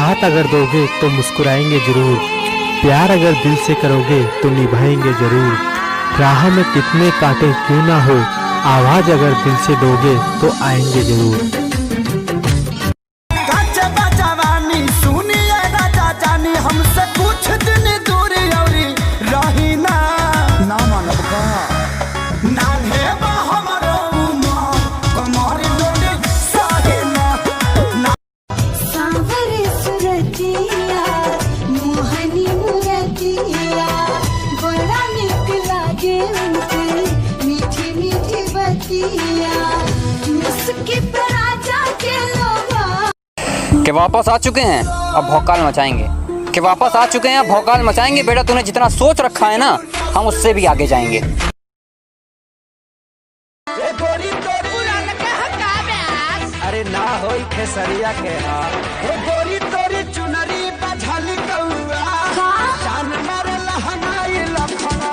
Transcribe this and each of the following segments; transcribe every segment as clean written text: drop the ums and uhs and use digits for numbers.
साथ अगर दोगे तो मुस्कुराएंगे जरूर, प्यार अगर दिल से करोगे तो निभाएंगे जरूर। राह में कितने कांटे क्यों ना हो, आवाज अगर दिल से दोगे तो आएंगे जरूर। हमसे कुछ दिन दूर औरी रही ना मानव का नान्हे बा हमरो कमर डोले साहे ना सांवरे सुरतिया मोहनी मुरतिया बड़ा निक लागे उनके मीठी मीठी बतिया मुस्की पर आजा के लोगा कि वापस आ चुके हैं अब भौकाल मचाएंगे, कि वापस आ चुके हैं अब भौकाल मचाएंगे। बेटा तूने जितना सोच रखा है ना हम उससे भी आगे जाएंगे। अरे ना होई खेसरिया के गोरी तोरी चुनरी बझली कौआ जान मारे लहनाई लखना।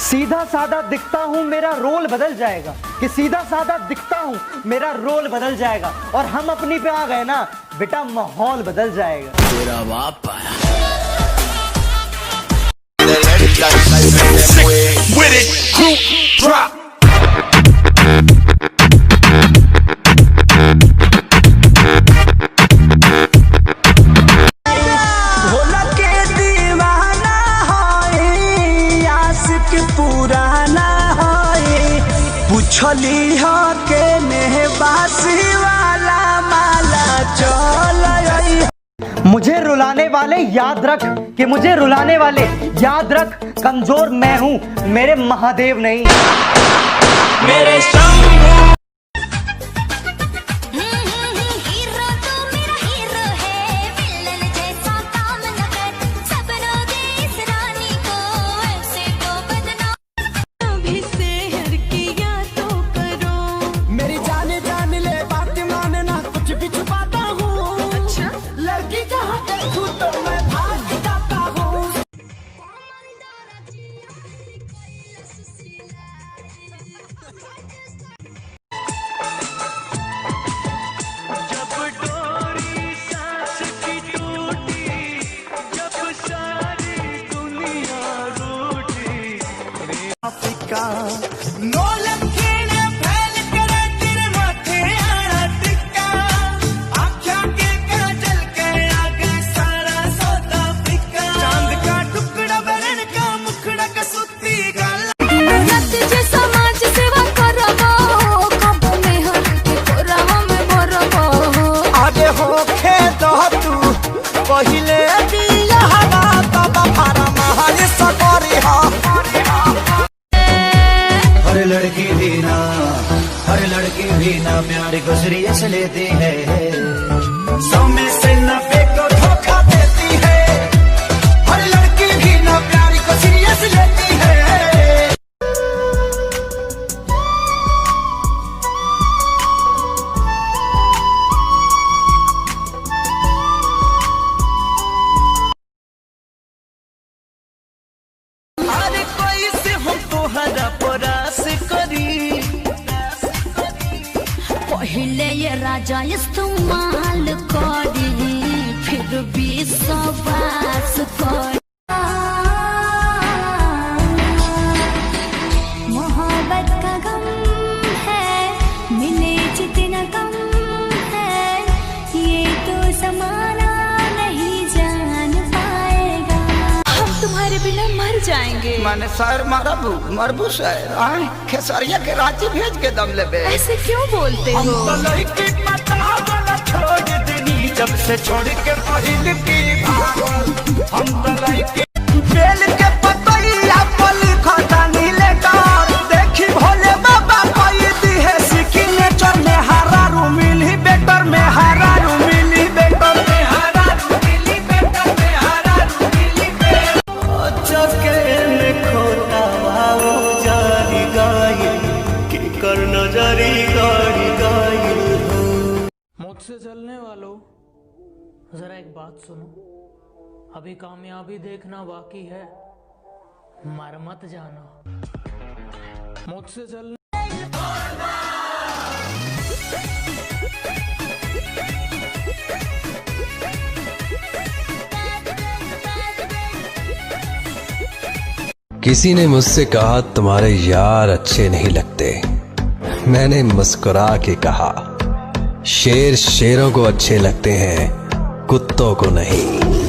सीधा साधा दिखता हूँ मेरा रोल बदल जाएगा, कि सीधा साधा दिखता हूँ मेरा रोल बदल जाएगा, और हम अपनी पे आ गए ना बेटा माहौल बदल जाएगा। तेरा बाप छली हो के नेहबासी वाला माला चल। मुझे रुलाने वाले याद रख, कि मुझे रुलाने वाले याद रख, कमजोर मैं हूँ मेरे महादेव नहीं। मेरे शंभू नो लखीने फैल करे तेरे माथे आना टिक्का आँखों के काजल के आगे सारा सौदा फिक्का चांद का टुकड़ा बरन का मुखड़ा का सुत्ती गाला जे समाज सेवा करबो कब में हर के कोरावा में मरबो आगे हो खेत तू पहिले दिया हवा तब फारा महल सकरी हा। हर लड़की भी ना प्यार को सीरियस लेती है, 100 में से 90 को धोखा देती है। हर लड़की भी ना प्यार को सीरियस लेती है। अरे कोई से हम तो हरा परास करी पहले ये राजा इस्तेमाल करी फिर भी सवास कर। मोहब्बत का गम है मिले जितना कम है, ये तो समाना नहीं जान पाएगा। हम तुम्हारे बिना मर जाएंगे। मैंने शायर मरबू शायर आए खेसरिया के रांची भेज के दम लेबे। ऐसे क्यों बोलते हो? छोड़ देनी जब से छोड़ के पहिल की भागल हम तो लइके बेल के पतैया पल खता नीले कर देखी भोले बाबा कोई दी है सिग्नेचर में हरा रू मिली बेटर में हरा रू मिली बेटर में हरा रू मिली बेटर में हरा रू मिली बेटर चके में खोता भाव जारी गाई की कर नजरी गाड़ी गाई। मुझसे चलने वालों जरा एक बात सुनो, अभी कामयाबी देखना बाकी है, मर मत जाना। मुझसे चलने किसी ने मुझसे कहा तुम्हारे यार अच्छे नहीं लगते। मैंने मुस्कुरा के कहा शेर शेरों को अच्छे लगते हैं, कुत्तों को नहीं।